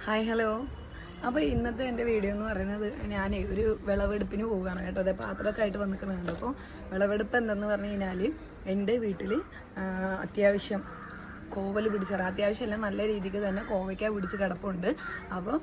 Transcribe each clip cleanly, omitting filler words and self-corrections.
Hi hello. അപ്പോൾ ഇന്നത്തെ എൻ്റെ വീഡിയോ എന്ന് പറയുന്നത് ഞാൻ ഒരു വിളവെടുപ്പിന് പോവുകയാണ് കേട്ടോ. അതേ പാത്രമൊക്കെ ആയിട്ട് വന്നിക്കണുണ്ട്. അപ്പോൾ വിളവെടുപ്പ് എന്തെന്ന് പറഞ്ഞു കഴിഞ്ഞാൽ എൻ്റെ വീട്ടിൽ അത്യാവശ്യം കോവൽ പിടിച്ചിടാം. അത്യാവശ്യമല്ല, നല്ല രീതിക്ക് തന്നെ കോവയ്ക്ക പിടിച്ച് കിടപ്പുണ്ട്. അപ്പോൾ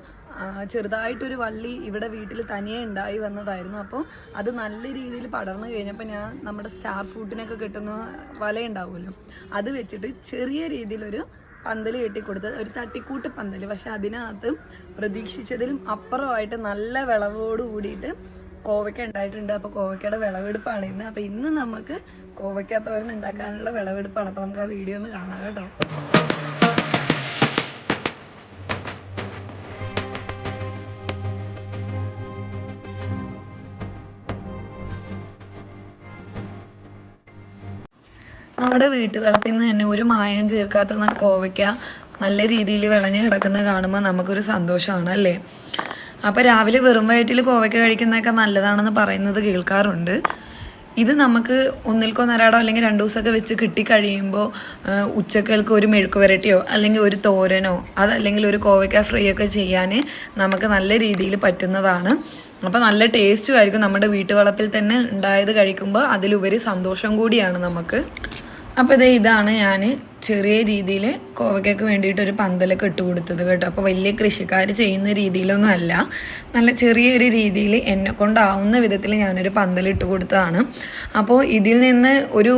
ചെറുതായിട്ടൊരു വള്ളി ഇവിടെ വീട്ടിൽ തനിയെ ഉണ്ടായി വന്നതായിരുന്നു. അപ്പോൾ അത് നല്ല രീതിയിൽ പടർന്നു കഴിഞ്ഞപ്പോൾ ഞാൻ നമ്മുടെ സ്റ്റാർ ഫ്രൂട്ടിനൊക്കെ കിട്ടുന്ന വലയുണ്ടാവുമല്ലോ, അത് വെച്ചിട്ട് ചെറിയ രീതിയിലൊരു പന്തൽ കെട്ടിക്കൊടുത്തത്, ഒരു തട്ടിക്കൂട്ട് പന്തൽ. പക്ഷെ അതിനകത്ത് പ്രതീക്ഷിച്ചതിലും അപ്പുറമായിട്ട് നല്ല വിളവോട് കൂടിയിട്ട് കോവയ്ക്ക ഉണ്ടായിട്ടുണ്ട്. അപ്പോൾ കോവയ്ക്കയുടെ വിളവെടുപ്പാണ് ഇന്ന്. അപ്പോൾ ഇന്ന് നമുക്ക് കോവയ്ക്ക തോരൻ ഉണ്ടാക്കാനുള്ള വിളവെടുപ്പാണ്. അപ്പോൾ നമുക്ക് ആ വീഡിയോ ഒന്ന് കാണാം കേട്ടോ. നമ്മുടെ വീട്ടുവളപ്പിൽ നിന്ന് തന്നെ ഒരു മായം ചേർക്കാത്ത കോവയ്ക്ക നല്ല രീതിയിൽ വിളഞ്ഞ് കിടക്കുന്നത് കാണുമ്പോൾ നമുക്കൊരു സന്തോഷമാണ് അല്ലേ. അപ്പോൾ രാവിലെ വെറും വയറ്റിൽ കോവയ്ക്ക കഴിക്കുന്നതൊക്കെ നല്ലതാണെന്ന് പറയുന്നത് കേൾക്കാറുണ്ട്. ഇത് നമുക്ക് ഒന്നിൽക്കൊന്നരാടോ അല്ലെങ്കിൽ 2 ദിവസമൊക്കെ വെച്ച് കിട്ടിക്കഴിയുമ്പോൾ ഉച്ചക്കൾക്ക് ഒരു മെഴുക്ക് വരട്ടിയോ അല്ലെങ്കിൽ ഒരു തോരനോ അതല്ലെങ്കിൽ ഒരു കോവയ്ക്ക ഫ്രൈ ഒക്കെ ചെയ്യാൻ നമുക്ക് നല്ല രീതിയിൽ പറ്റുന്നതാണ്. അപ്പോൾ നല്ല ടേസ്റ്റും ആയിരിക്കും. നമ്മുടെ വീട്ടുവളപ്പിൽ തന്നെ ഉണ്ടായത് കഴിക്കുമ്പോൾ അതിലുപരി സന്തോഷം കൂടിയാണ് നമുക്ക്. അപ്പോൾ ഇതാണ് ഞാൻ ചെറിയ രീതിയിൽ കോവയ്ക്കൊക്കെ വേണ്ടിയിട്ടൊരു പന്തലൊക്കെ ഇട്ട് കൊടുത്തത് കേട്ടോ. അപ്പോൾ വലിയ കൃഷിക്കാർ ചെയ്യുന്ന രീതിയിലൊന്നും അല്ല, നല്ല ചെറിയൊരു രീതിയിൽ എന്നെ കൊണ്ടാവുന്ന വിധത്തിൽ ഞാനൊരു പന്തലിട്ട് കൊടുത്തതാണ്. അപ്പോൾ ഇതിൽ നിന്ന് ഒരു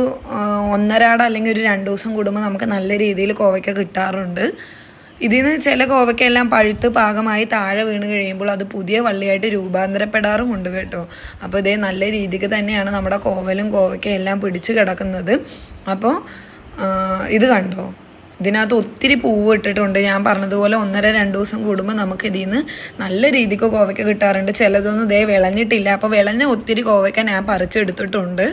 1.5 അല്ലെങ്കിൽ ഒരു 2 ദിവസം കൂടുമ്പോൾ നമുക്ക് നല്ല രീതിയിൽ കോവയ്ക്ക കിട്ടാറുണ്ട്. ഇതിൽ നിന്ന് ചില കോവയ്ക്കെല്ലാം പഴുത്ത് പാകമായി താഴെ വീണ് കഴിയുമ്പോൾ അത് പുതിയ വള്ളിയായിട്ട് രൂപാന്തരപ്പെടാറുമുണ്ട് കേട്ടോ. അപ്പോൾ ഇതേ നല്ല രീതിക്ക് തന്നെയാണ് നമ്മുടെ കോവലും കോവയ്ക്കയും എല്ലാം പിടിച്ച് കിടക്കുന്നത്. അപ്പോൾ ഇത് കണ്ടോ, ഇതിനകത്ത് ഒത്തിരി പൂവ് ഇട്ടിട്ടുണ്ട്. ഞാൻ പറഞ്ഞതുപോലെ 1.5-2 ദിവസം കൂടുമ്പോൾ നമുക്ക് ഇതിൽ നിന്ന് നല്ല രീതിക്ക് കോവയ്ക്ക കിട്ടാറുണ്ട്. ചിലതൊന്നും ഇതേ വിളഞ്ഞിട്ടില്ല. അപ്പോൾ വിളഞ്ഞ ഒത്തിരി കോവയ്ക്ക ഞാൻ പറിച്ചെടുത്തിട്ടുണ്ട്.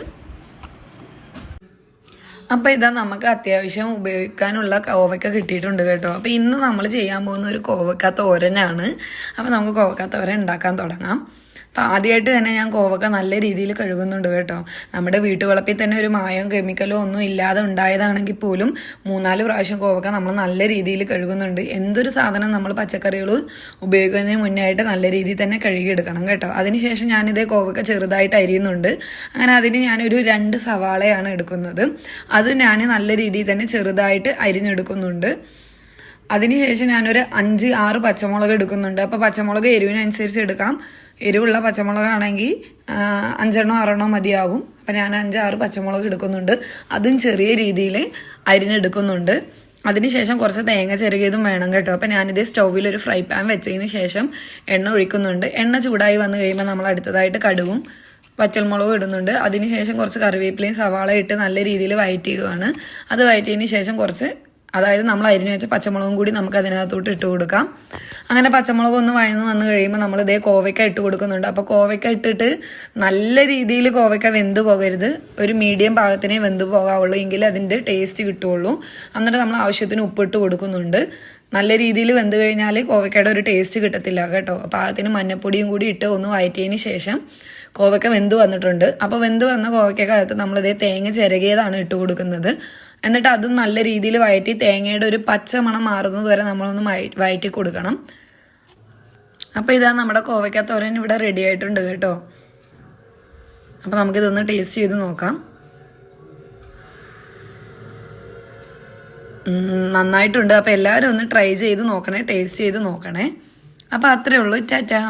അപ്പോൾ ഇതാ നമുക്ക് അത്യാവശ്യം ഉപയോഗിക്കാനുള്ള കോവയ്ക്ക കിട്ടിയിട്ടുണ്ട് കേട്ടോ. അപ്പോൾ ഇന്ന് നമ്മൾ ചെയ്യാൻ പോകുന്ന ഒരു കോവയ്ക്ക തോരനാണ്. അപ്പോൾ നമുക്ക് കോവയ്ക്ക തോരൻ ഉണ്ടാക്കാൻ തുടങ്ങാം. അപ്പോൾ ആദ്യമായിട്ട് തന്നെ ഞാൻ കോവയ്ക്ക നല്ല രീതിയിൽ കഴുകുന്നുണ്ട് കേട്ടോ. നമ്മുടെ വീട്ടുവളപ്പിൽ തന്നെ ഒരു മായവും കെമിക്കലോ ഒന്നും ഇല്ലാതെ ഉണ്ടായതാണെങ്കിൽ പോലും 3-4 പ്രാവശ്യം കോവയ്ക്ക നമ്മൾ നല്ല രീതിയിൽ കഴുകുന്നുണ്ട്. എന്തൊരു സാധനം നമ്മൾ പച്ചക്കറികൾ ഉപയോഗിക്കുന്നതിന് മുന്നേ ആയിട്ട് നല്ല രീതിയിൽ തന്നെ കഴുകിയെടുക്കണം കേട്ടോ. അതിനുശേഷം ഞാനിതേ കോവയ്ക്ക ചെറുതായിട്ട് അരിയുന്നുണ്ട്. അങ്ങനെ അതിന് ഞാനൊരു 2 സവാളയാണ് എടുക്കുന്നത്. അത് ഞാൻ നല്ല രീതിയിൽ തന്നെ ചെറുതായിട്ട് അരിഞ്ഞെടുക്കുന്നുണ്ട്. അതിനുശേഷം ഞാനൊരു 5-6 പച്ചമുളക് എടുക്കുന്നുണ്ട്. അപ്പോൾ പച്ചമുളക് എരിവിനനുസരിച്ച് എടുക്കാം. എരിവുള്ള പച്ചമുളകാണെങ്കിൽ 5-6 മതിയാകും. അപ്പം ഞാൻ 5-6 പച്ചമുളക് എടുക്കുന്നുണ്ട്. അതും ചെറിയ രീതിയിൽ അരിഞ്ഞെടുക്കുന്നുണ്ട്. അതിനുശേഷം കുറച്ച് തേങ്ങ ചിരകിയതും വേണം കേട്ടോ. അപ്പം ഞാനിത് സ്റ്റൗവിൽ ഒരു ഫ്രൈ പാൻ വെച്ചതിന് ശേഷം എണ്ണ ഒഴിക്കുന്നുണ്ട്. എണ്ണ ചൂടായി വന്നു കഴിയുമ്പോൾ നമ്മൾ അടുത്തതായിട്ട് കടുകും പച്ചമുളകും ഇടുന്നുണ്ട്. അതിനുശേഷം കുറച്ച് കറിവേപ്പിലയും സവാള ഇട്ട് നല്ല രീതിയിൽ വഴറ്റുകയാണ്. അത് വഴറ്റിയതിന് ശേഷം കുറച്ച്, അതായത് നമ്മൾ അരിഞ്ഞു വെച്ച പച്ചമുളകും കൂടി നമുക്ക് അതിനകത്തോട്ട് ഇട്ട് കൊടുക്കാം. അങ്ങനെ പച്ചമുളക് ഒന്ന് വഴന്ന് വന്നു കഴിയുമ്പോൾ നമ്മൾ ഇതേ കോവയ്ക്ക ഇട്ട് കൊടുക്കുന്നുണ്ട്. അപ്പോൾ കോവയ്ക്ക ഇട്ടിട്ട് നല്ല രീതിയിൽ കോവയ്ക്ക വെന്ത് പോകരുത്, ഒരു മീഡിയം പാകത്തിനേ വെന്ത് പോകാവുള്ളൂ, എങ്കിൽ അതിൻ്റെ ടേസ്റ്റ് കിട്ടുകയുള്ളൂ. എന്നിട്ട് നമ്മൾ ആവശ്യത്തിന് ഉപ്പിട്ട് കൊടുക്കുന്നുണ്ട്. നല്ല രീതിയിൽ വെന്ത് കഴിഞ്ഞാൽ കോവയ്ക്കയുടെ ഒരു ടേസ്റ്റ് കിട്ടത്തില്ല കേട്ടോ. പാകത്തിന് മഞ്ഞപ്പൊടിയും കൂടി ഇട്ട് ഒന്ന് വഴറ്റിയതിന് ശേഷം കോവയ്ക്ക വെന്ത് വന്നിട്ടുണ്ട്. അപ്പോൾ വെന്ത് വന്ന കോവയ്ക്കകത്ത് നമ്മളിതേ തേങ്ങ ചിരകിയതാണ് ഇട്ട് കൊടുക്കുന്നത്. എന്നിട്ട് അതും നല്ല രീതിയിൽ വഴറ്റി തേങ്ങയുടെ ഒരു പച്ച മണം മാറുന്നത് വരെ നമ്മളൊന്ന് വഴറ്റി കൊടുക്കണം. അപ്പോൾ ഇതാ നമ്മുടെ കോവയ്ക്ക തോരൻ ഇവിടെ റെഡി ആയിട്ടുണ്ട് കേട്ടോ. അപ്പോൾ നമുക്കിതൊന്ന് ടേസ്റ്റ് ചെയ്ത് നോക്കാം. നന്നായിട്ടുണ്ട്. അപ്പോൾ എല്ലാവരും ഒന്ന് ട്രൈ ചെയ്ത് നോക്കണേ, ടേസ്റ്റ് ചെയ്ത് നോക്കണേ. അപ്പോൾ അത്രേ ഉള്ളൂ. ടാറ്റാ.